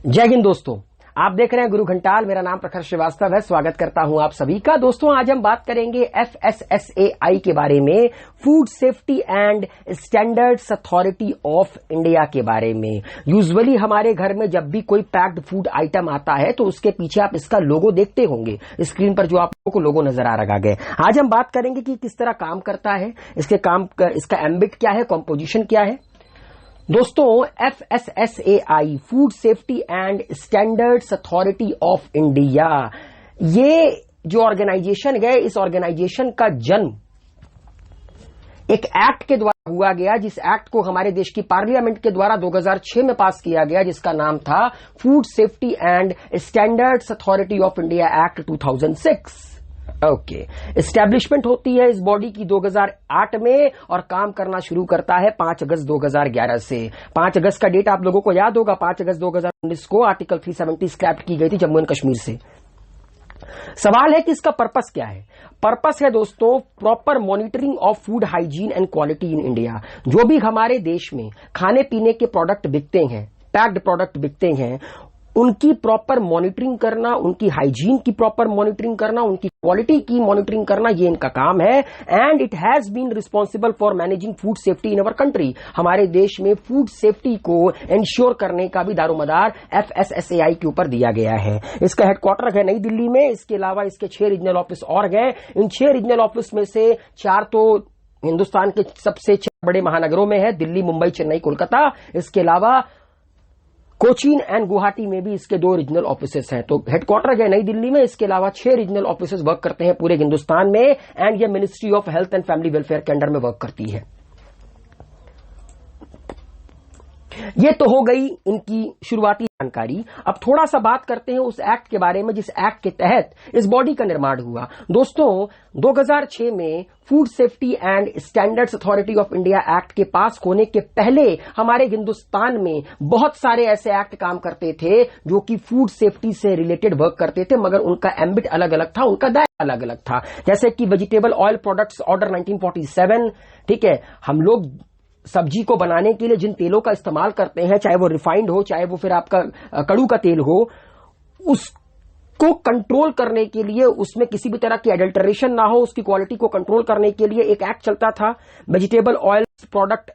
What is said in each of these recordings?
जय हिंद दोस्तों, आप देख रहे हैं गुरु घंटाल। मेरा नाम प्रखर श्रीवास्तव है। स्वागत करता हूं आप सभी का। दोस्तों, आज हम बात करेंगे FSSAI के बारे में, food safety and standards authority of India के बारे में। यूजुअली हमारे घर में जब भी कोई पैक्ड फूड आइटम आता है तो उसके पीछे आप इसका लोगो देखते होंगे, स्क्रीन पर जो आप लोगों को लोगो नजर आ रहा है। आज हम बात करेंगे कि किस तरह काम करता है, इसका एम्बिट क्या है, कॉम्पोजिशन क्या है। दोस्तों, FSSAI food safety and standards authority of India, ये जो ऑर्गेनाइजेशन है, इस ऑर्गेनाइजेशन का जन्म एक एक्ट के द्वारा हुआ गया, जिस एक्ट को हमारे देश की पार्लियामेंट के द्वारा 2006 में पास किया गया, जिसका नाम था food safety and standards authority of India act 2006। Okay, establishment होती है इस बॉडी की 2008 में और काम करना शुरू करता है 5 अगस्त 2011 से। 5 अगस्त का डेट आप लोगों को याद होगा। 5 अगस्त 2019 को आर्टिकल 370 स्क्रैप की गई थी जम्मू एंड कश्मीर से। सवाल है कि इसका पर्पस क्या है। पर्पस है दोस्तों, proper monitoring of food hygiene and quality in India. जो भी हमारे देश में खाने पीने के प्रोडक्ट बिकते हैं, पैक्ड प्रोडक्ट बिकते हैं, उनकी प्रॉपर मॉनिटरिंग करना, उनकी हाइजीन की प्रॉपर मॉनिटरिंग करना, उनकी क्वालिटी की मॉनिटरिंग करना, ये इनका काम है। And it has been responsible for managing food safety in our country. हमारे देश में फूड सेफ्टी को इंश्योर करने का भी दारोमदार FSSAI के ऊपर दिया गया है। इसका हेडक्वार्टर है नई दिल्ली में। इसके अलावा इसके 6 रीजनल ऑफिस और हैं। इन 6 रीजनल ऑफिस में से 4 तो हिंदुस्तान के सबसे 4 बड़े महानगरों में है, दिल्ली, मुंबई, चेन्नई, कोलकाता। इसके अलावा कोचीन एंड गुवाहाटी में भी इसके 2 रीजनल ऑफिसेस हैं। तो हेडक्वार्टर है नई दिल्ली में। इसके अलावा 6 रीजनल ऑफिसेस वर्क करते हैं पूरे हिंदुस्तान में। एंड ये ministry of health and family welfare के अंडर में वर्क करती है। ये तो हो गई इनकी शुरुआती जानकारी। अब थोड़ा सा बात करते हैं उस एक्ट के बारे में, जिस एक्ट के तहत इस बॉडी का निर्माण हुआ। दोस्तों, 2006 में food safety and standards authority of India act के पास होने के पहले हमारे हिंदुस्तान में बहुत सारे ऐसे एक्ट काम करते थे जो कि फूड सेफ्टी से रिलेटेड वर्क करते थे, मगर उनका एम्बिट अलग अलग था, उनका दायरा अलग अलग था। जैसे कि वेजिटेबल ऑयल प्रोडक्ट्स ऑर्डर 1947, ठीक है। हम लोग सब्जी को बनाने के लिए जिन तेलों का इस्तेमाल करते हैं, चाहे वो रिफाइंड हो, चाहे वो फिर आपका कड़ू का तेल हो, उसको कंट्रोल करने के लिए, उसमें किसी भी तरह की एडल्टरेशन ना हो, उसकी क्वालिटी को कंट्रोल करने के लिए एक एक्ट चलता था, वेजिटेबल ऑयल प्रोडक्ट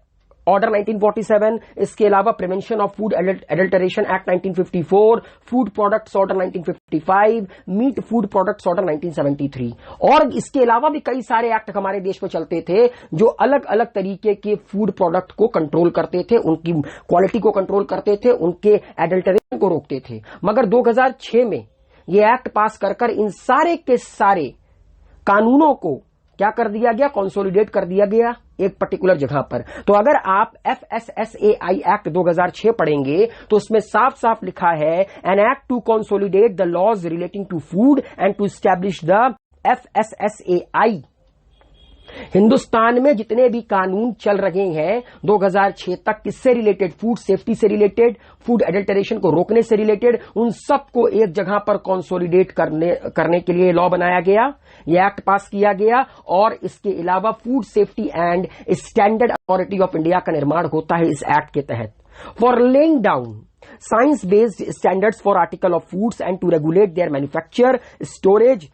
ऑर्डर 1947। इसके अलावा prevention of food adulteration act 1954, food products order 1955, meat food products order 1973। और इसके अलावा भी कई सारे एक्ट हमारे देश में चलते थे जो अलग अलग तरीके के फूड प्रोडक्ट को कंट्रोल करते थे, उनकी क्वालिटी को कंट्रोल करते थे, उनके एडल्टरेशन को रोकते थे। मगर 2006 में यह एक्ट पास कर इन सारे के सारे कानूनों को क्या कर दिया गया, कंसोलिडेट कर दिया गया एक पर्टिकुलर जगह पर। तो अगर आप FSSAI एक्ट 2006 पढ़ेंगे तो उसमें साफ साफ लिखा है, an act to consolidate the laws relating to food and to establish the FSSAI। हिंदुस्तान में जितने भी कानून चल रहे हैं 2006 तक, किससे रिलेटेड, फूड सेफ्टी से रिलेटेड, फूड एडल्टरेशन को रोकने से रिलेटेड, उन सबको एक जगह पर कंसोलिडेट करने के लिए लॉ बनाया गया, यह एक्ट पास किया गया। और इसके अलावा food safety and standard authority of India का निर्माण होता है इस एक्ट के तहत, for laying down science based standards for article of foods and to regulate their manufacture, storage,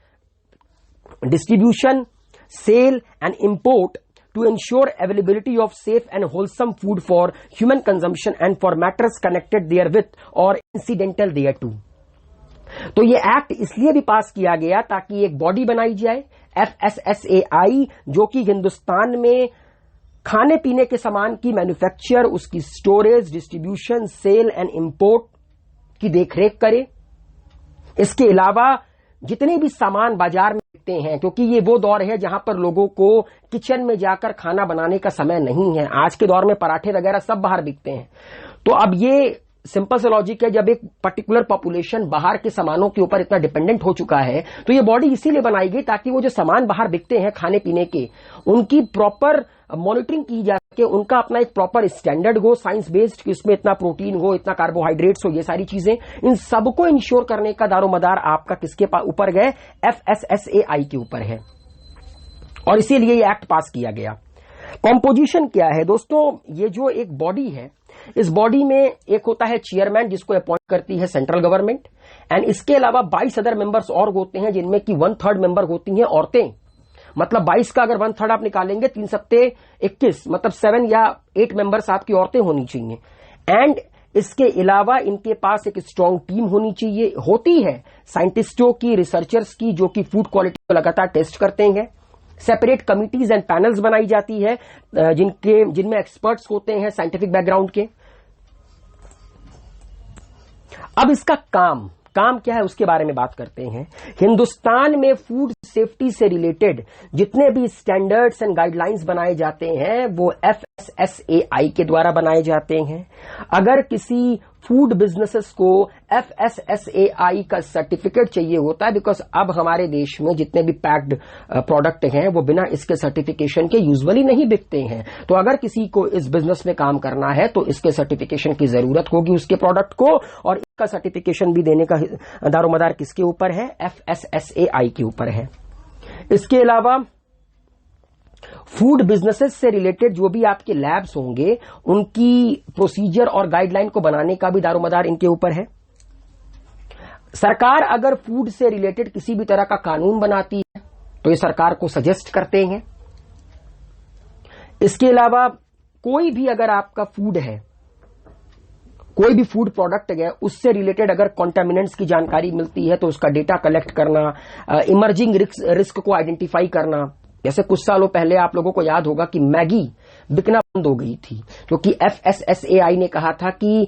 distribution, sale and import to ensure availability of safe and wholesome food for human consumption and for matters connected therewith or incidental thereto। तो ये act इसलिए भी पास किया गया ताकि एक body बनाई जाए FSSAI, जो कि हिंदुस्तान में खाने पीने के सामान की मैन्युफैक्चर, उसकी storage, distribution, sale and import की देखरेख करे। इसके अलावा जितने भी सामान बाजार में बिकते हैं, क्योंकि ये वो दौर है जहां पर लोगों को किचन में जाकर खाना बनाने का समय नहीं है। आज के दौर में पराठे वगैरह सब बाहर बिकते हैं। तो अब ये सिंपल सा लॉजिक है, जब एक पर्टिकुलर पॉपुलेशन बाहर के सामानों के ऊपर इतना डिपेंडेंट हो चुका है, तो ये बॉडी इसीलिए बनाई गई ताकि वो जो सामान बाहर बिकते हैं खाने पीने के, उनकी प्रॉपर मॉनिटरिंग की जा सके, उनका अपना एक प्रॉपर स्टैंडर्ड हो, साइंस बेस्ड, कि उसमें इतना प्रोटीन हो, इतना कार्बोहाइड्रेट्स हो, ये सारी चीजें, इन सबको इंश्योर करने का दारोमदार आपका किसके ऊपर गए, FSSAI के ऊपर है। और इसीलिए ये एक्ट पास किया गया। कॉम्पोजिशन क्या है दोस्तों, ये जो एक बॉडी है इस बॉडी में एक होता है चेयरमैन जिसको अपॉइंट करती है सेंट्रल गवर्नमेंट, एंड इसके अलावा 22 अदर मेंबर्स और होते हैं जिनमें की 1/3 मेंबर होती हैं औरतें। मतलब 22 का अगर 1/3 आप निकालेंगे 3 सत्ते 21, मतलब 7 या 8 मेंबर्स आपकी औरतें होनी चाहिए। एंड इसके अलावा इनके पास एक स्ट्रांग टीम होनी चाहिए, होती है साइंटिस्टों की, रिसर्चर्स की, जो कि फूड क्वालिटी को लगातार टेस्ट करते हैं। सेपरेट कमिटीज एंड पैनल्स बनाई जाती है जिनमें एक्सपर्ट्स होते हैं साइंटिफिक बैकग्राउंड के। अब इसका काम क्या है उसके बारे में बात करते हैं। हिंदुस्तान में फूड सेफ्टी से रिलेटेड जितने भी स्टैंडर्ड्स एंड गाइडलाइंस बनाए जाते हैं वो FSSAI के द्वारा बनाए जाते हैं। अगर किसी फूड बिजनेसेस को FSSAI का सर्टिफिकेट चाहिए होता है, बिकॉज अब हमारे देश में जितने भी पैक्ड प्रोडक्ट हैं वो बिना इसके सर्टिफिकेशन के यूजुअली नहीं बिकते हैं। तो अगर किसी को इस बिजनेस में काम करना है तो इसके सर्टिफिकेशन की जरूरत होगी उसके प्रोडक्ट को, और इसका सर्टिफिकेशन भी देने का दारोमदार किसके ऊपर है? FSSAI के ऊपर है। इसके अलावा फूड बिजनेसेस से रिलेटेड जो भी आपके लैब्स होंगे उनकी प्रोसीजर और गाइडलाइन को बनाने का भी दारोमदार इनके ऊपर है। सरकार अगर फूड से रिलेटेड किसी भी तरह का कानून बनाती है तो ये सरकार को सजेस्ट करते हैं। इसके अलावा कोई भी अगर आपका फूड है, कोई भी फूड प्रोडक्ट है, उससे रिलेटेड अगर कॉन्टामिनेंट्स की जानकारी मिलती है तो उसका डेटा कलेक्ट करना, इमर्जिंग रिस्क को आइडेंटिफाई करना। जैसे कुछ सालों पहले आप लोगों को याद होगा कि मैगी बिकना बंद हो गई थी, क्योंकि FSSAI ने कहा था कि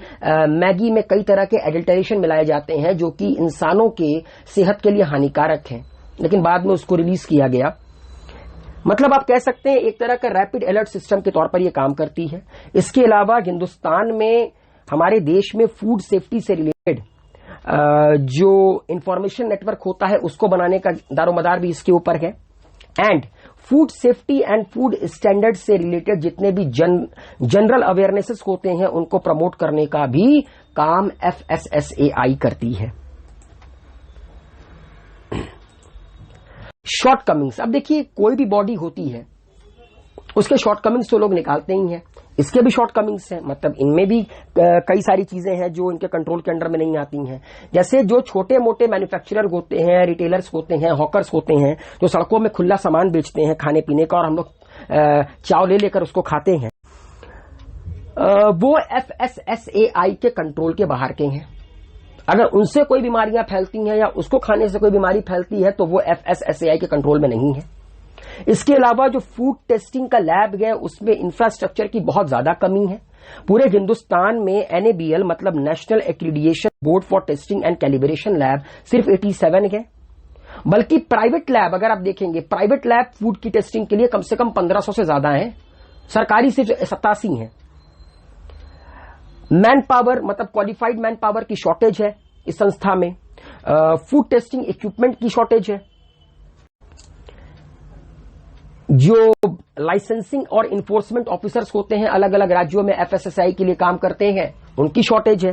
मैगी में कई तरह के एडल्टरेशन मिलाए जाते हैं जो कि इंसानों के सेहत के लिए हानिकारक हैं, लेकिन बाद में उसको रिलीज किया गया। मतलब आप कह सकते हैं एक तरह का रैपिड अलर्ट सिस्टम के तौर पर यह काम करती है। इसके अलावा हिंदुस्तान में, हमारे देश में फूड सेफ्टी से रिलेटेड जो इंफॉर्मेशन नेटवर्क होता है उसको बनाने का दारोमदार भी इसके ऊपर है। And food safety and food standard से रिलेटेड जितने भी जनरल अवेयरनेसेस होते हैं उनको प्रमोट करने का भी काम FSSAI करती है। शॉर्टकमिंग्स, अब देखिए कोई भी बॉडी होती है उसके शॉर्टकमिंग्स तो लोग निकालते ही हैं, इसके भी शॉर्टकमिंग्स हैं। मतलब इनमें भी कई सारी चीजें हैं जो इनके कंट्रोल के अंडर में नहीं आती हैं। जैसे जो छोटे मोटे मैन्युफैक्चरर होते हैं, रिटेलर्स होते हैं, हॉकर्स होते हैं, जो सड़कों में खुला सामान बेचते हैं खाने पीने का, और हम लोग चाव ले लेकर उसको खाते हैं, वो FSSAI के कंट्रोल के बाहर के हैं। अगर उनसे कोई बीमारियां फैलती हैं या उसको खाने से कोई बीमारी फैलती है तो वो FSSAI के कंट्रोल में नहीं है। इसके अलावा जो फूड टेस्टिंग का लैब है उसमें इंफ्रास्ट्रक्चर की बहुत ज्यादा कमी है। पूरे हिंदुस्तान में NABL मतलब national accreditation board for testing and calibration lab सिर्फ 87 है, बल्कि प्राइवेट लैब अगर आप देखेंगे, प्राइवेट लैब फूड की टेस्टिंग के लिए कम से कम 1500 से ज्यादा है, सरकारी सिर्फ 87 है। मैन पावर मतलब क्वालिफाइड मैन पावर की शॉर्टेज है इस संस्था में। फूड टेस्टिंग इक्विपमेंट की शॉर्टेज है। जो लाइसेंसिंग और इन्फोर्समेंट ऑफिसर्स होते हैं अलग अलग राज्यों में FSSAI के लिए काम करते हैं, उनकी शॉर्टेज है।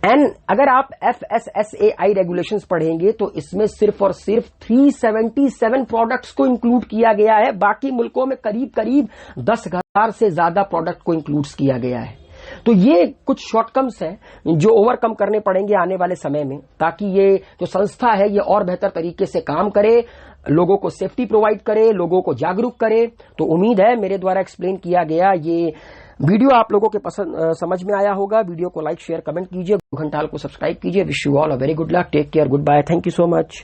एंड अगर आप FSSAI रेगुलेशंस पढ़ेंगे तो इसमें सिर्फ और सिर्फ 377 प्रोडक्ट्स को इंक्लूड किया गया है। बाकी मुल्कों में करीब करीब 10,000 से ज्यादा प्रोडक्ट को इंक्लूड किया गया है। तो ये कुछ शॉर्टकम्स हैं जो ओवरकम करने पड़ेंगे आने वाले समय में, ताकि ये जो संस्था है ये और बेहतर तरीके से काम करे, लोगों को सेफ्टी प्रोवाइड करे, लोगों को जागरूक करे। तो उम्मीद है मेरे द्वारा एक्सप्लेन किया गया ये वीडियो आप लोगों के पसंद समझ में आया होगा। वीडियो को लाइक शेयर कमेंट कीजिए, घंटाल को सब्सक्राइब कीजिए। Wish you all a very good luck, take care, good bye, thank you so much.